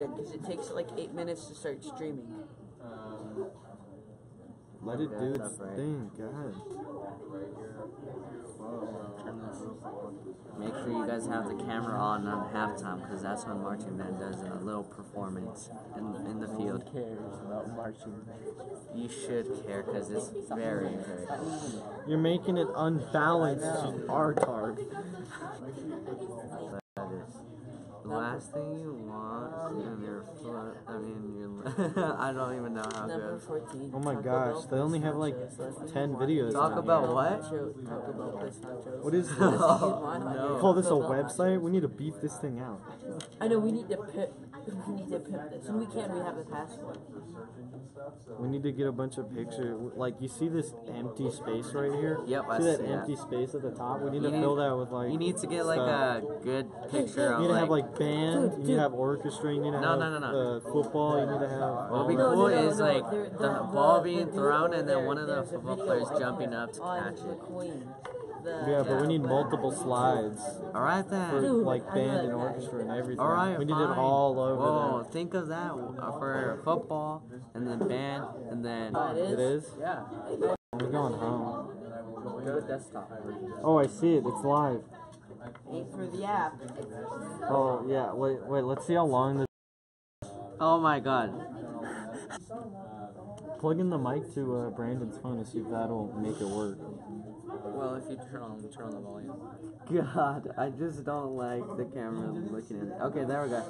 Because it takes like 8 minutes to start streaming. Let it do its thing, God. Make sure you guys have the camera on halftime, because that's when marching band does a little performance in the field. Who cares about marching band? You should care, because it's very, very cool. You're making it unbalanced, retard. That is. The last thing you want in your foot, I mean, your I don't even know how Number good. 14. Oh my gosh, they only have like 10 videos. Talk about what? Talk about this nachos. What is this? No. Call this a website? We need to beef this thing out. I know, we need to pimp this. And we have the password. We need to get a bunch of pictures. Like, you see this empty space right here? Yep, I see that see empty space at the top? We need You to fill that with like. You need to get like stuff. a good picture You of need to have like. like band. You need to have orchestra. You need to have football. You need to have. What would be cool is like the ball being thrown and then one of the football players jumping up to catch it. Yeah, but we need multiple slides. Alright then. For like band and orchestra and everything. Alright, we need fine. it all over. Whoa, think of that for football and then band and then. It is? Yeah. We're going home. Go to desktop. Oh, I see it. It's live. Ain't for the app. Oh yeah. Wait. Let's see how long this. Oh my god. Plug in the mic to Brandon's phone to see if that'll make it work. Well, if you turn on the volume. God, I just don't like the camera looking at it. Okay, there we go.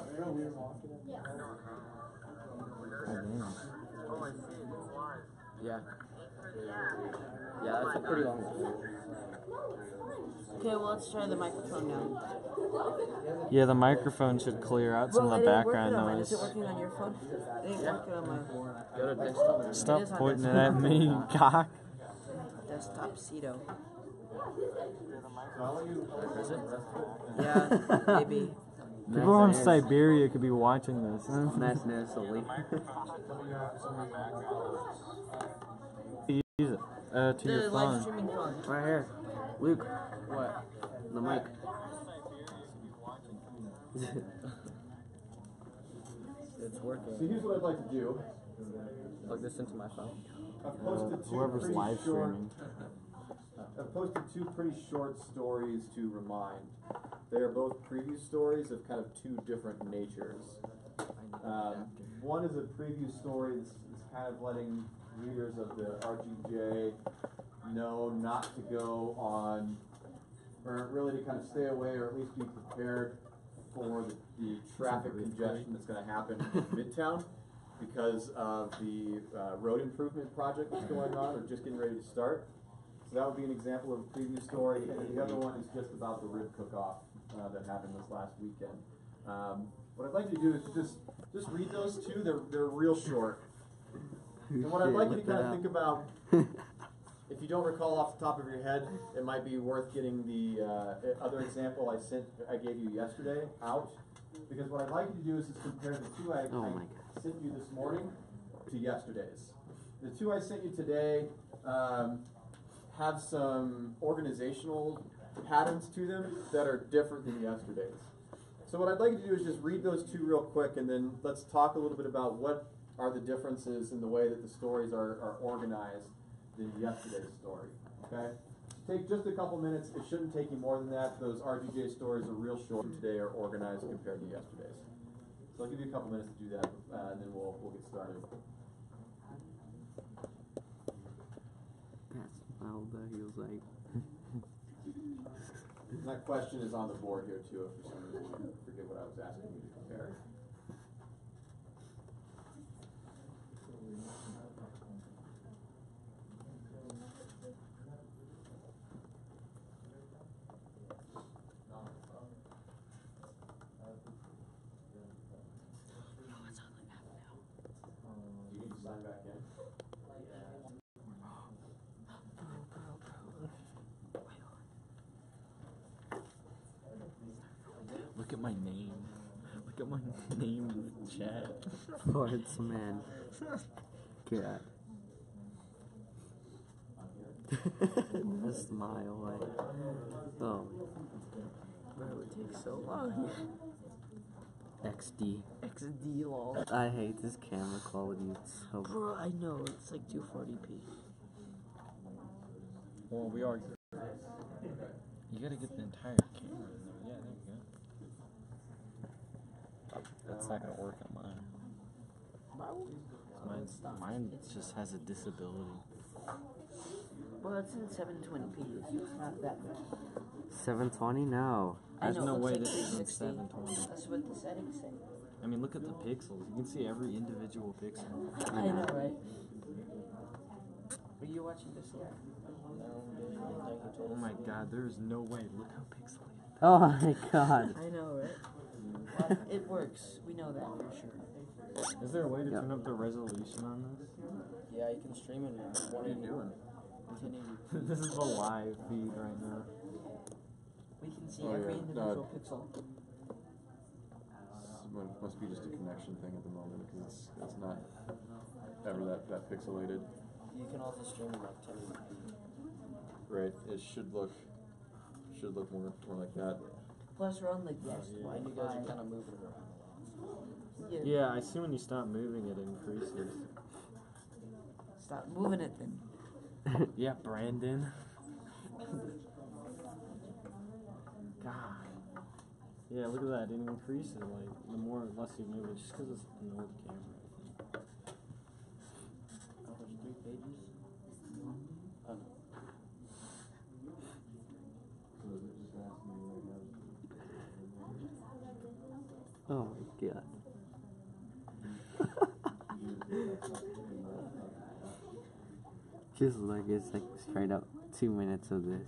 Yeah. Yeah, that's a pretty long one. Okay, well, let's try the microphone now. Yeah, the microphone should clear out some of the background noise. Is it working on your phone? It ain't working on my Go to desktop. Stop pointing it at me, cock. desktop Cedo. Is it? Yeah, maybe. People from Siberia could be watching this. Nice Silly. Use it to your The live phone. streaming phone. Right here. Luke. What? The mic. It's working. So here's what I'd like to do. Plug this into my phone. I've posted Whoever's live streaming. I've posted two pretty short stories to remind. They are both preview stories of kind of two different natures. One is a preview story that's kind of letting readers of the RGJ know not to go on, or really to kind of stay away, or at least be prepared for the traffic congestion that's going to happen in Midtown because of the road improvement project that's going on, or just getting ready to start. So that would be an example of a preview story, and then the other one is just about the rib cook-off that happened this last weekend. What I'd like you to do is just read those two. They're real short. And what I'd like you to kind of think about, if you don't recall off the top of your head, it might be worth getting the other example I gave you yesterday out, because what I'd like you to do is just compare the two I sent you this morning to yesterday's. The two I sent you today have some organizational patterns to them that are different than yesterday's. So what I'd like you to do is just read those two real quick, and then let's talk a little bit about what are the differences in the way that the stories are organized than yesterday's story. Okay? Take just a couple minutes. It shouldn't take you more than that. Those RGJ stories are real short today, are organized compared to yesterday's. So I'll give you a couple minutes to do that, and then we'll get started. He was like. And that question is on the board here too, if for some reason you forget what I was asking you to compare. Do you need to sign back in? Look at my name. Look at my name in the chat. Sportsman. God. The smile. Oh. Bro, it takes so long. XD. XD lol. I hate this camera quality. It's so. Bro, I know it's like 240p. Well, we are. You gotta get the entire camera in there. Yeah, there you go. That's not gonna work on mine. Mine just has a disability. Well, it's in 720p. It's not that bad. 720? No. I There's know, no it way looks this like is in 360. 720. That's what the settings say. I mean, look at the pixels. You can see every individual pixel. I know, right? Are you watching this live? Oh my god, there is no way. Look how pixelated. Oh my god. I know, right? Well, it works. We know that for sure. Is there a way to Yep. turn up the resolution on this? Yeah, you can stream it in What are you doing? 1080. This is a live feed right now. We can see Oh, every yeah. individual pixel. Must be just a connection thing at the moment because it's not ever that pixelated. You can also stream it like 1080p. Right. It should look more like that. Plus, we're on the guest yeah. Wi-Fi. And you guys are kind of moving it around a lot. Yeah, I see when you stop moving it increases. Stop moving it then. Yeah, Brandon. God. Yeah, look at that. It increases like the more or less you move it, just because it's an old camera. Oh, there's 3 pages? Oh, no. Oh my god. Just like it's like straight up 2 minutes of this.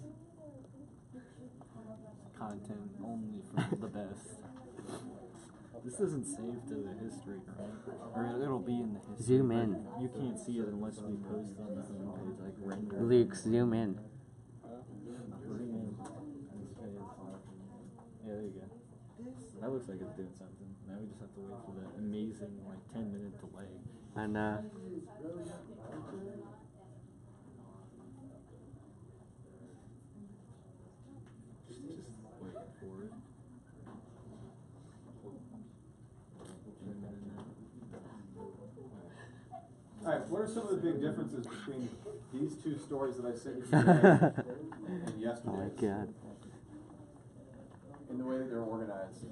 Content only from the best. This isn't saved to the history, right? Or it'll be in the history. Zoom but in. You can't see it unless we post it on the homepage, like render. Luke, zoom in. Zoom in. Yeah, there you go. That looks like it's doing something. Now we just have to wait for that amazing, like, 10-minute delay. And Just wait for it. Alright, what are some of the big differences between these two stories that I sent you today and oh yesterday? my god. In the way that they're organized.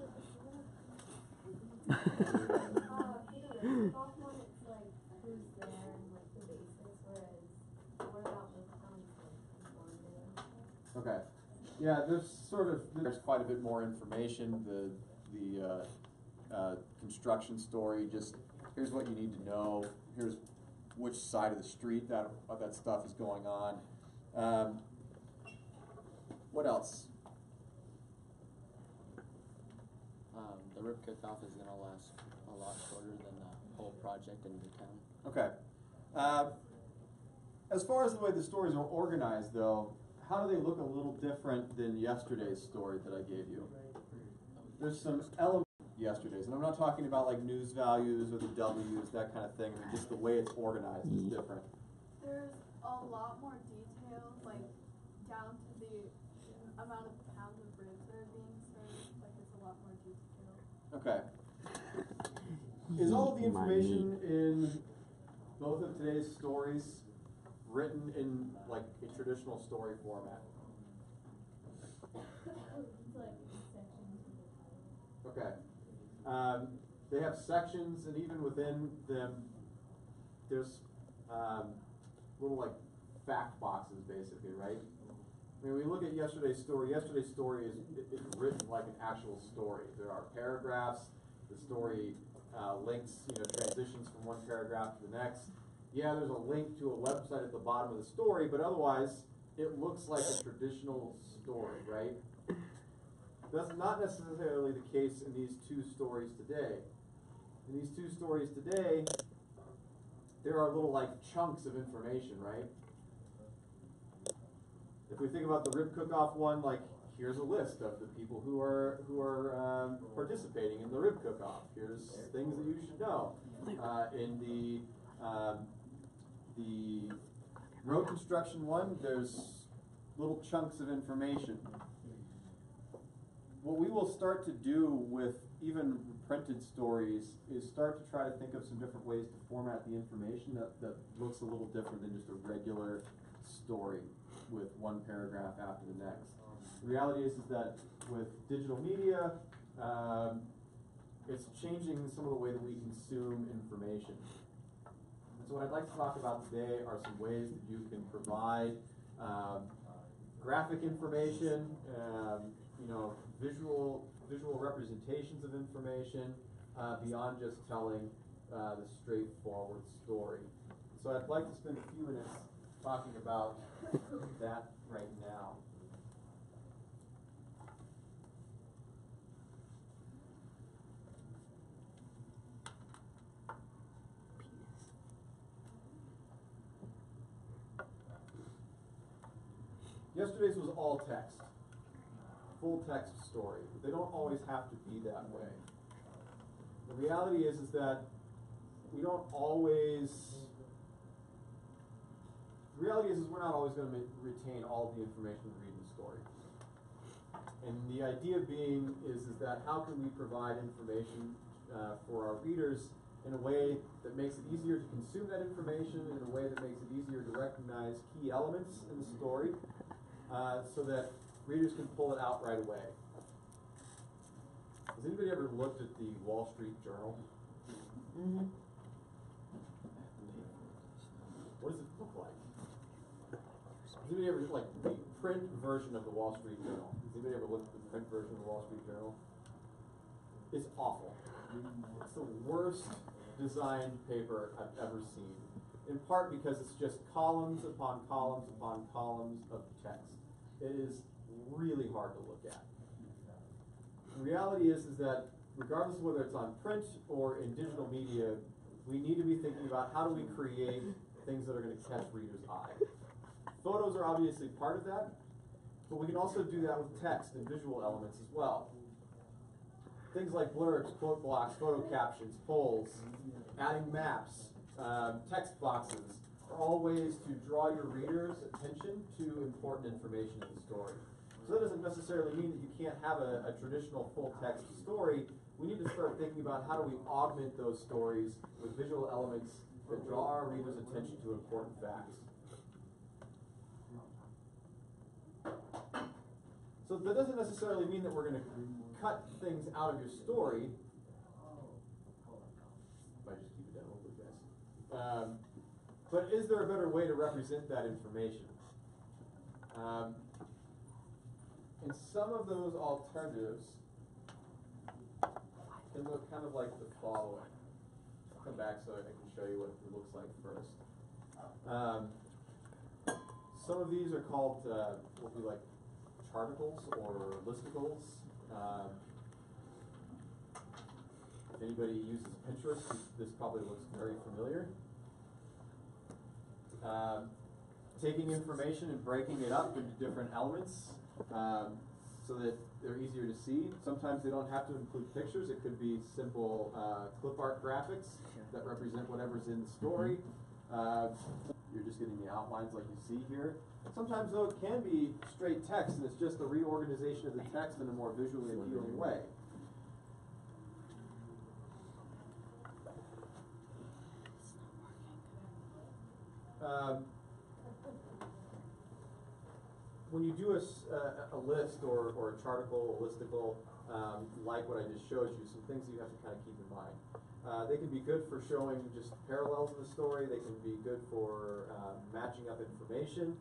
Okay. Yeah, there's quite a bit more information. The construction story, just here's what you need to know. Here's which side of the street that stuff is going on. What else? The rib cook-off is going to last a lot shorter than the whole project in Newtown. Okay. As far as the way the stories are organized, though, how do they look a little different than yesterday's story that I gave you? There's some elements yesterday's, and I'm not talking about like news values or the W's, that kind of thing. I mean, just the way it's organized is different. There's a lot more detail, like down to the amount of pounds of ribs that are being served. Like it's a lot more detailed. Okay. Is all of the information in both of today's stories written in like a traditional story format? Okay. They have sections, and even within them, there's little like fact boxes, basically, right? I mean, we look at yesterday's story. Yesterday's story is written like an actual story. There are paragraphs. The story links, transitions from one paragraph to the next. Yeah, there's a link to a website at the bottom of the story, but otherwise, it looks like a traditional story, right? That's not necessarily the case in these two stories today. In these two stories today, there are little like chunks of information, right? If we think about the rib cook-off one, like here's a list of the people who are participating in the rib cook-off. Here's things that you should know. In the road construction one, there's little chunks of information. What we will start to do with even printed stories is start to try to think of some different ways to format the information that looks a little different than just a regular story with one paragraph after the next. The reality is that with digital media, it's changing some of the way that we consume information. And so what I'd like to talk about today are some ways that you can provide graphic information, visual representations of information beyond just telling the straightforward story. So I'd like to spend a few minutes talking about that right now. Yesterday's was all text, full text story. But they don't always have to be that way. The reality is that we don't always. The reality is we're not always going to retain all of the information we read in the story. And the idea being is that how can we provide information for our readers in a way that makes it easier to consume that information, in a way that makes it easier to recognize key elements in the story, so that readers can pull it out right away. Has anybody ever looked at the Wall Street Journal? Mm-hmm. What does it look like? Has anybody ever, like, the print version of the Wall Street Journal? Has anybody ever looked at the print version of the Wall Street Journal? It's awful. It's the worst designed paper I've ever seen. In part because it's just columns upon columns upon columns of text. It is really hard to look at. The reality is that regardless of whether it's on print or in digital media, we need to be thinking about how do we create things that are going to catch readers' eye. Photos are obviously part of that, but we can also do that with text and visual elements as well. Things like blurbs, quote blocks, photo captions, polls, adding maps, text boxes are all ways to draw your readers' attention to important information in the story. So that doesn't necessarily mean that you can't have a traditional full-text story. We need to start thinking about how do we augment those stories with visual elements that draw our readers' attention to important facts. So that doesn't necessarily mean that we're going to cut things out of your story. Might just keep it down a little bit, guys. But is there a better way to represent that information? And some of those alternatives can look kind of like the following. I'll come back so I can show you what it looks like first. Some of these are called what we like charticles or listicles. If anybody uses Pinterest, this probably looks very familiar. Taking information and breaking it up into different elements so that they're easier to see. Sometimes they don't have to include pictures. It could be simple clip art graphics that represent whatever's in the story. You're just getting the outlines like you see here. Sometimes, though, it can be straight text, and it's just a reorganization of the text in a more visually appealing way. When you do a list or a charticle, a listicle, like what I just showed you, some things that you have to kind of keep in mind. They can be good for showing just parallels in the story. They can be good for matching up information.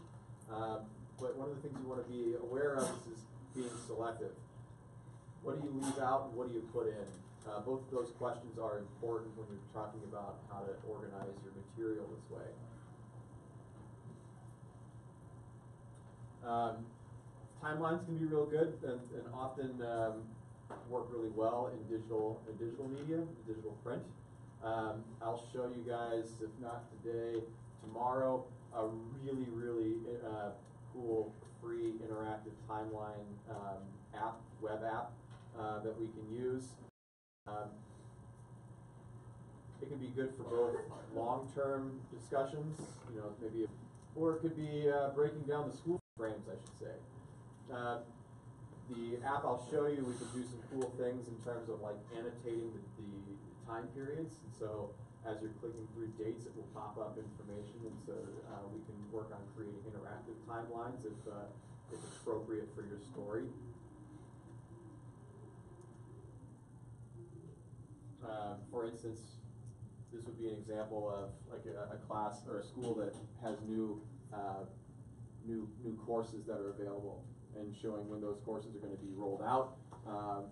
But one of the things you want to be aware of is being selective. What do you leave out and what do you put in? Both of those questions are important when you're talking about how to organize your material this way. Timelines can be real good and often work really well in digital media, digital print. I'll show you guys, if not today, tomorrow, a really, really cool free interactive timeline web app that we can use. It can be good for both long-term discussions, or it could be breaking down the school frames, I should say. The app I'll show you, we can do some cool things in terms of like annotating the time periods. And so as you're clicking through dates, it will pop up information, and so we can work on creating interactive timelines if appropriate for your story. For instance, this would be an example of like a class or a school that has new courses that are available, and showing when those courses are going to be rolled out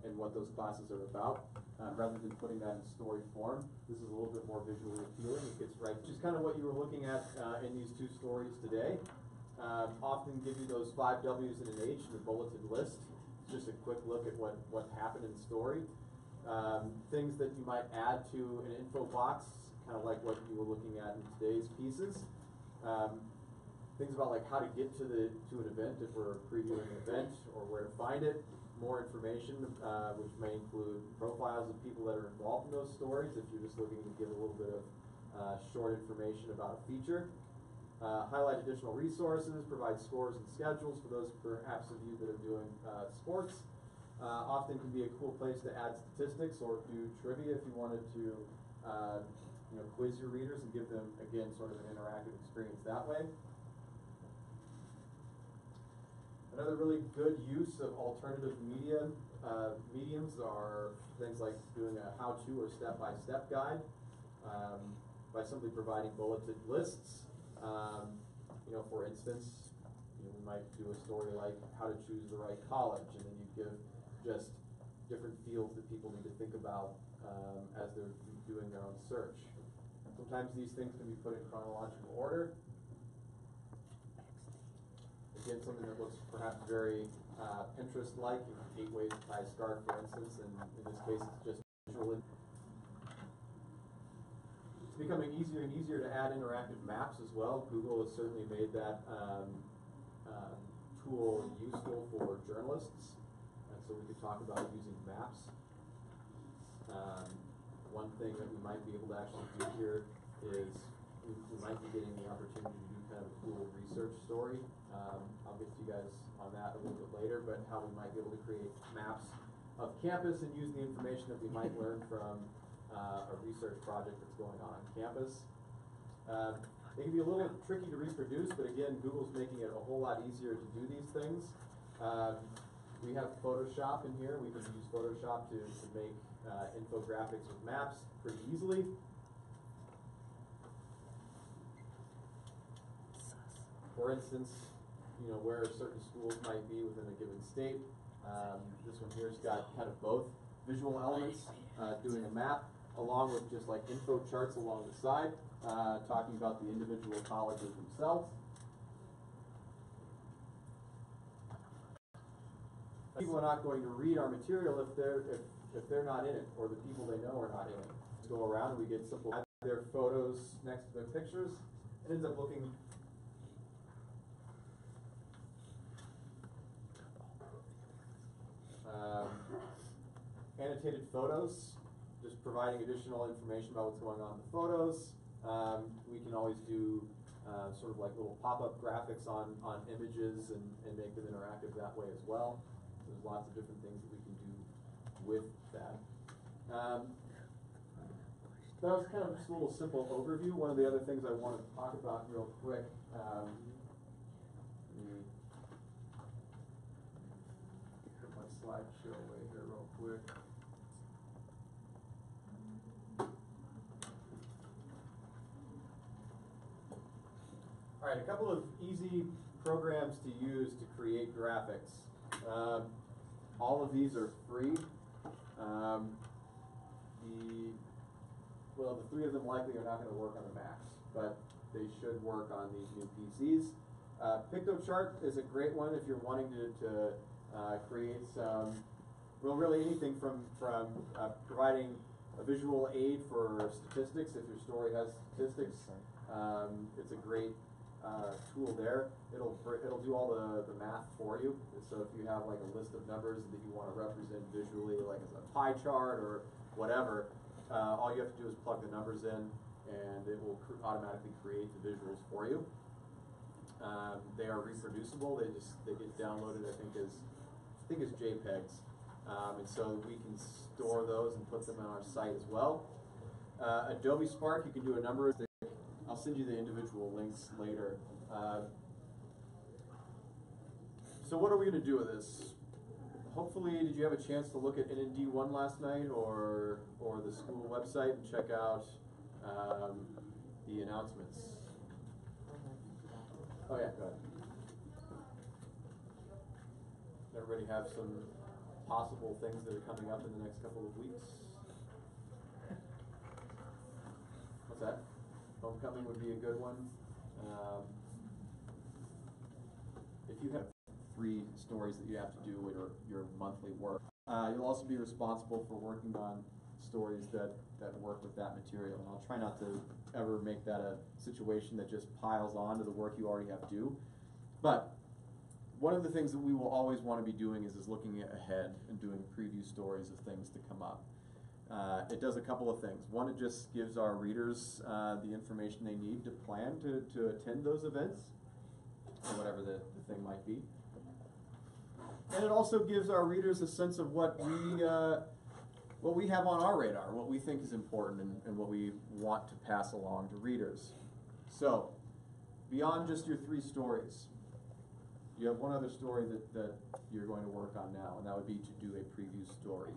and what those classes are about. Rather than putting that in story form, this is a little bit more visually appealing. It gets right, which is kind of what you were looking at in these two stories today. Often give you those 5 W's and an H in a bulleted list. It's just a quick look at what happened in the story. Things that you might add to an info box, kind of like what you were looking at in today's pieces. Things about like how to get to an event if we're previewing an event, or where to find it. More information, which may include profiles of people that are involved in those stories if you're just looking to give a little bit of short information about a feature. Highlight additional resources, provide scores and schedules for those perhaps of you that are doing sports. Often can be a cool place to add statistics or do trivia if you wanted to quiz your readers and give them, again, sort of an interactive experience that way. Another really good use of alternative mediums are things like doing a how-to or step-by-step guide by simply providing bulleted lists. For instance, we might do a story like how to choose the right college, and then you give just different fields that people need to think about as they're doing their own search. Sometimes these things can be put in chronological order. Again, something that looks perhaps very Pinterest-like, 8 ways to tie a scarf, for instance, and in this case it's just visual. It's becoming easier and easier to add interactive maps as well. Google has certainly made that tool useful for journalists, and so we could talk about using maps. One thing that we might be able to actually do here is we might be getting the opportunity to do kind of a cool research story. I'll get to you guys on that a little bit later, but how we might be able to create maps of campus and use the information that we might learn from a research project that's going on campus. They can be a little tricky to reproduce, but again, Google's making it a whole lot easier to do these things. We have Photoshop in here. We can use Photoshop to make infographics with maps pretty easily. For instance, where certain schools might be within a given state. This one here's got kind of both visual elements, doing a map, along with just like info charts along the side, talking about the individual colleges themselves. People are not going to read our material if they're not in it, or the people they know are not in it. Let's go around and we get simple their photos next to their pictures. It ends up looking annotated photos, just providing additional information about what's going on in the photos. We can always do sort of like little pop-up graphics on images and make them interactive that way as well. There's lots of different things that we can do with that. That was kind of just a little simple overview. One of the other things I wanted to talk about real quick. Put my slideshow away here real quick. All right, a couple of easy programs to use to create graphics. All of these are free. The 3 of them likely are not going to work on the Macs, but they should work on these new PCs. Pictochart is a great one if you're wanting to create some, really anything from providing a visual aid for statistics. If your story has statistics, it's a great tool there. It'll do all the math for you. So if you have like a list of numbers that you want to represent visually, like as a pie chart or whatever, all you have to do is plug the numbers in, and it will automatically create the visuals for you. They are reproducible. They get downloaded, I think think it's JPEGs. And so we can store those and put them on our site as well. Adobe Spark, you can do a number of things. I'll send you the individual links later. So what are we going to do with this? Hopefully, did you have a chance to look at NND1 last night or the school website and check out the announcements? Oh yeah, go ahead. Everybody have some possible things that are coming up in the next couple of weeks? What's that? Homecoming would be a good one. If you have 3 stories that you have to do with your monthly work, you'll also be responsible for working on stories that work with that material. And I'll try not to ever make that a situation that just piles on to the work you already have due. But one of the things that we will always want to be doing is looking ahead and doing preview stories of things to come up. It does a couple of things. One, it just gives our readers the information they need to plan to attend those events, or whatever the thing might be. And it also gives our readers a sense of what we have on our radar, what we think is important, and what we want to pass along to readers. So, beyond just your 3 stories, you have one other story that you're going to work on now, and that would be to do a preview story.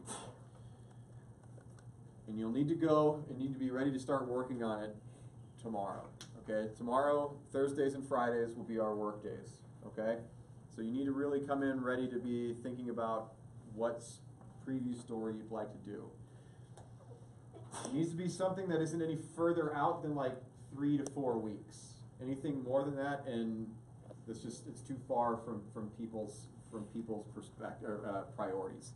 And you'll need to go and need to be ready to start working on it tomorrow. Okay? Tomorrow, Thursdays and Fridays will be our work days. Okay? So you need to really come in ready to be thinking about what preview story you'd like to do. It needs to be something that isn't any further out than like 3 to 4 weeks. Anything more than that, and it's too far from people's perspective priorities.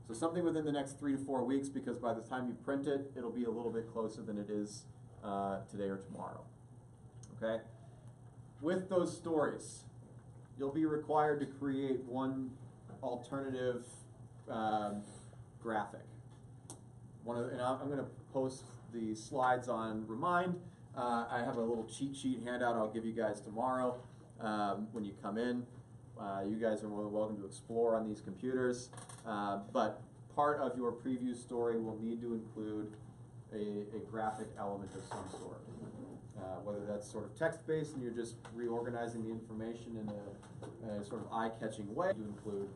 So something within the next 3 to 4 weeks, because by the time you print it, it'll be a little bit closer than it is today or tomorrow. Okay? With those stories, you'll be required to create one alternative graphic. And I'm going to post the slides on Remind. I have a little cheat sheet handout I'll give you guys tomorrow when you come in. You guys are more than welcome to explore on these computers. But part of your preview story will need to include a graphic element of some sort. Whether that's sort of text-based and you're just reorganizing the information in a sort of eye-catching way, to include